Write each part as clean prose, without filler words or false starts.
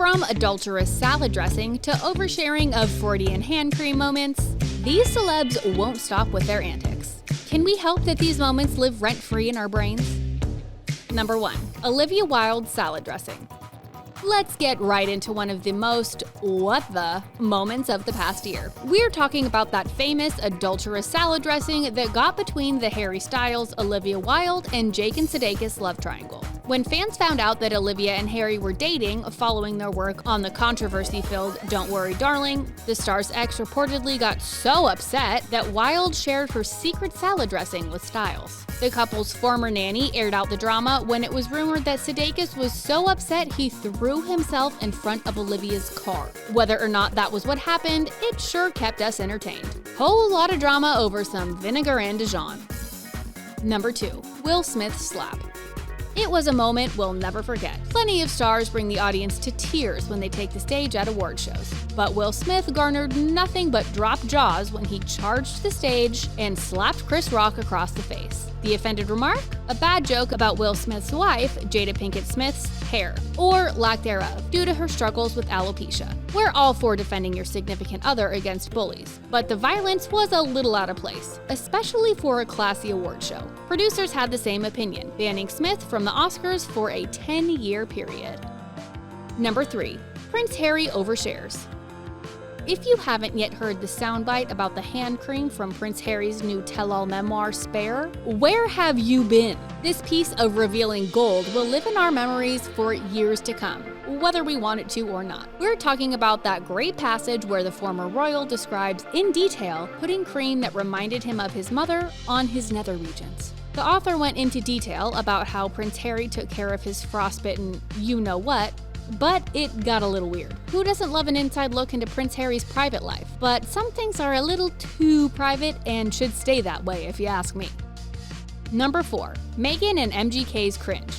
From adulterous salad dressing to oversharing of Freudian hand cream moments, these celebs won't stop with their antics. Can we help that these moments live rent-free in our brains? Number 1. Olivia Wilde salad dressing. Let's get right into one of the most what the moments of the past year. We're talking about that famous adulterous salad dressing that got between the Harry Styles, Olivia Wilde, and Jake and Sudeikis love triangle. When fans found out that Olivia and Harry were dating following their work on the controversy-filled Don't Worry Darling, the star's ex reportedly got so upset that Wilde shared her secret salad dressing with Styles. The couple's former nanny aired out the drama when it was rumored that Sudeikis was so upset he threw himself in front of Olivia's car. Whether or not that was what happened, it sure kept us entertained. Whole lot of drama over some vinegar and Dijon. Number 2. Will Smith's slap. It was a moment we'll never forget. Plenty of stars bring the audience to tears when they take the stage at award shows. But Will Smith garnered nothing but dropped jaws when he charged the stage and slapped Chris Rock across the face. The offended remark? A bad joke about Will Smith's wife, Jada Pinkett Smith's, hair, or lack thereof, due to her struggles with alopecia. We're all for defending your significant other against bullies, but the violence was a little out of place, especially for a classy award show. Producers had the same opinion, banning Smith from the Oscars for a 10-year period. Number 3. Prince Harry overshares. If you haven't yet heard the soundbite about the hand cream from Prince Harry's new tell-all memoir, Spare, where have you been? This piece of revealing gold will live in our memories for years to come, whether we want it to or not. We're talking about that great passage where the former royal describes in detail putting cream that reminded him of his mother on his nether regions. The author went into detail about how Prince Harry took care of his frostbitten you-know-what, but it got a little weird. Who doesn't love an inside look into Prince Harry's private life? But some things are a little too private and should stay that way if you ask me. Number 4. Meghan and MGK's Cringe.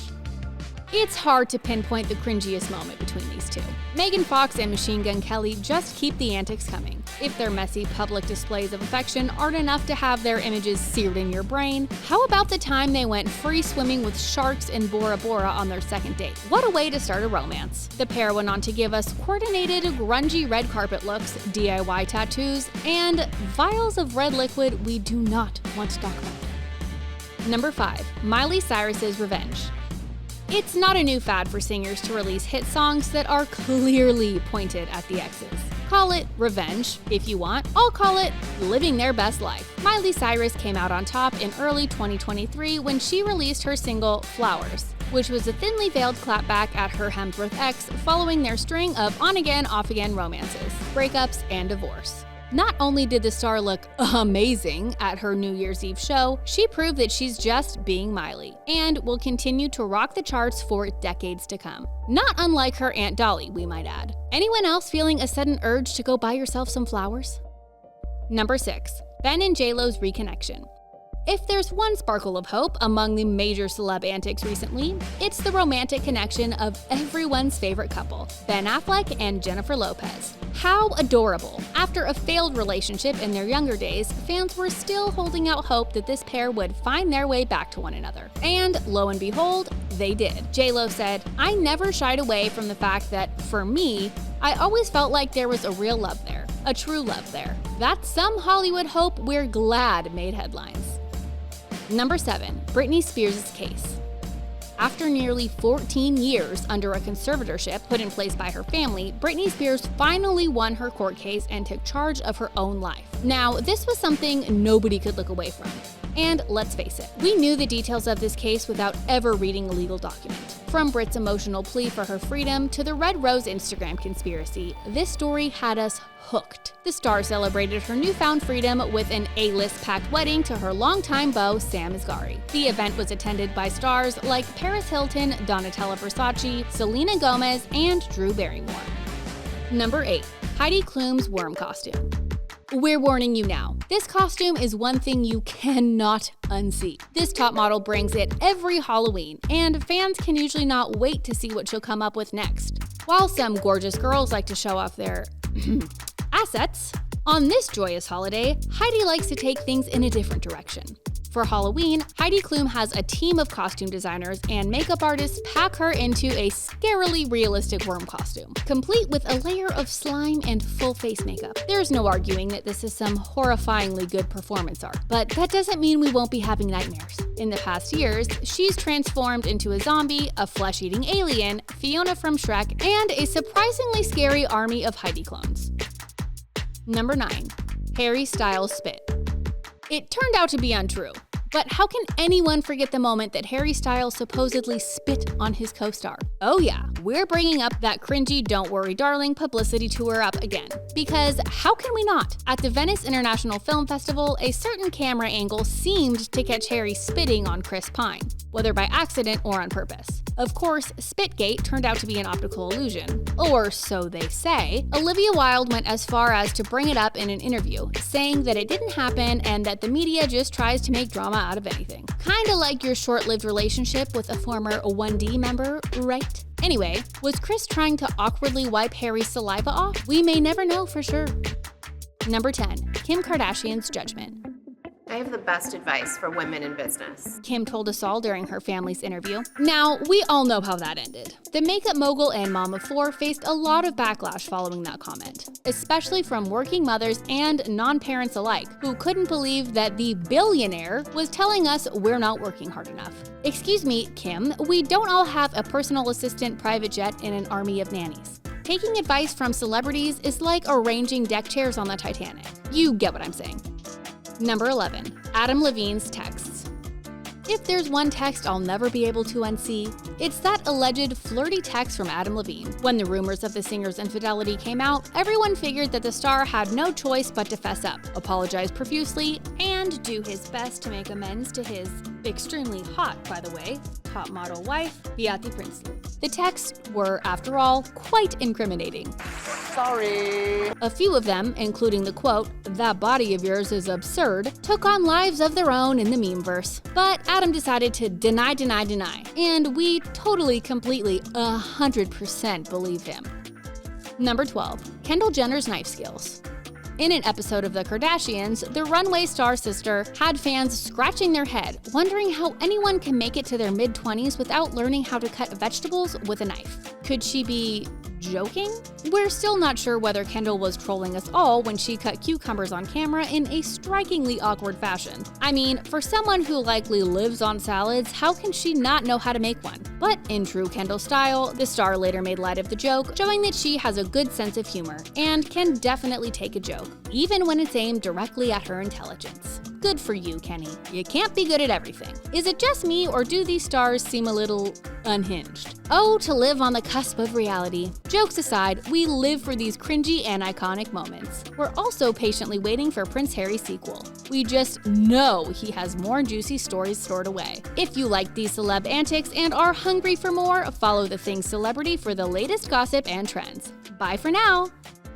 It's hard to pinpoint the cringiest moment between these two. Meghan Fox and Machine Gun Kelly just keep the antics coming. If their messy public displays of affection aren't enough to have their images seared in your brain, how about the time they went free swimming with sharks in Bora Bora on their second date? What a way to start a romance. The pair went on to give us coordinated, grungy red carpet looks, DIY tattoos, and vials of red liquid we do not want to talk about. Number 5. Miley Cyrus's Revenge. It's not a new fad for singers to release hit songs that are clearly pointed at the exes. Call it revenge, if you want. I'll call it living their best life. Miley Cyrus came out on top in early 2023 when she released her single, Flowers, which was a thinly veiled clapback at her Hemsworth ex following their string of on-again, off-again romances, breakups, and divorce. Not only did the star look amazing at her New Year's Eve show, she proved that she's just being Miley, and will continue to rock the charts for decades to come. Not unlike her Aunt Dolly, we might add. Anyone else feeling a sudden urge to go buy yourself some flowers? Number 6. Ben and J-Lo's Reconnection. If there's one sparkle of hope among the major celeb antics recently, it's the romantic connection of everyone's favorite couple, Ben Affleck and Jennifer Lopez. How adorable! After a failed relationship in their younger days, fans were still holding out hope that this pair would find their way back to one another. And lo and behold, they did. J-Lo said, "I never shied away from the fact that, for me, I always felt like there was a real love there, a true love there. That's some Hollywood hope we're glad made headlines." Number 7. Britney Spears' case. After nearly 14 years under a conservatorship put in place by her family, Britney Spears finally won her court case and took charge of her own life. Now, this was something nobody could look away from. And let's face it, we knew the details of this case without ever reading a legal document. From Brit's emotional plea for her freedom to the Red Rose Instagram conspiracy, this story had us hooked. The star celebrated her newfound freedom with an A-list packed wedding to her longtime beau, Sam Asghari. The event was attended by stars like Paris Hilton, Donatella Versace, Selena Gomez, and Drew Barrymore. Number 8. Heidi Klum's worm costume. We're warning you now. This costume is one thing you cannot unsee. This top model brings it every Halloween, and fans can usually not wait to see what she'll come up with next. While some gorgeous girls like to show off their assets, on this joyous holiday, Heidi likes to take things in a different direction. For Halloween, Heidi Klum has a team of costume designers and makeup artists pack her into a scarily realistic worm costume, complete with a layer of slime and full face makeup. There's no arguing that this is some horrifyingly good performance art, but that doesn't mean we won't be having nightmares. In the past years, she's transformed into a zombie, a flesh-eating alien, Fiona from Shrek, and a surprisingly scary army of Heidi clones. Number 9. Harry Styles spit. It turned out to be untrue. But how can anyone forget the moment that Harry Styles supposedly spit on his co-star? Oh yeah, we're bringing up that cringy Don't Worry Darling publicity tour up again. Because how can we not? At the Venice International Film Festival, a certain camera angle seemed to catch Harry spitting on Chris Pine, whether by accident or on purpose. Of course, Spitgate turned out to be an optical illusion. Or so they say. Olivia Wilde went as far as to bring it up in an interview, saying that it didn't happen and that the media just tries to make drama out of anything. Kinda like your short-lived relationship with a former 1D member, right? Anyway, was Chris trying to awkwardly wipe Harry's saliva off? We may never know for sure. Number 10. Kim Kardashian's judgment. I have the best advice for women in business. Kim told us all during her family's interview. Now, we all know how that ended. The makeup mogul and mom of 4 faced a lot of backlash following that comment, especially from working mothers and non-parents alike, who couldn't believe that the billionaire was telling us we're not working hard enough. Excuse me, Kim, we don't all have a personal assistant, private jet, and an army of nannies. Taking advice from celebrities is like arranging deck chairs on the Titanic. You get what I'm saying. Number 11. Adam Levine's texts. If there's one text I'll never be able to unsee, it's that alleged flirty text from Adam Levine. When the rumors of the singer's infidelity came out, everyone figured that the star had no choice but to fess up, apologize profusely, and do his best to make amends to his extremely hot, by the way, top model wife, Beate Princely. The texts were, after all, quite incriminating. Sorry. A few of them, including the quote, "That body of yours is absurd," took on lives of their own in the memeverse. But Adam decided to deny, and we totally, completely, 100% believed him. Number 12. Kendall Jenner's knife skills. In an episode of The Kardashians, the runway star sister had fans scratching their head, wondering how anyone can make it to their mid-20s without learning how to cut vegetables with a knife. Could she be joking? We're still not sure whether Kendall was trolling us all when she cut cucumbers on camera in a strikingly awkward fashion. I mean, for someone who likely lives on salads, how can she not know how to make one? But in true Kendall style, the star later made light of the joke, showing that she has a good sense of humor and can definitely take a joke, even when it's aimed directly at her intelligence. Good for you, Kenny. You can't be good at everything. Is it just me, or do these stars seem a little unhinged? Oh, to live on the cusp of reality. Jokes aside, we live for these cringy and iconic moments. We're also patiently waiting for Prince Harry's sequel. We just know he has more juicy stories stored away. If you like these celeb antics and are hungry for more, follow TheThings Celebrity for the latest gossip and trends. Bye for now!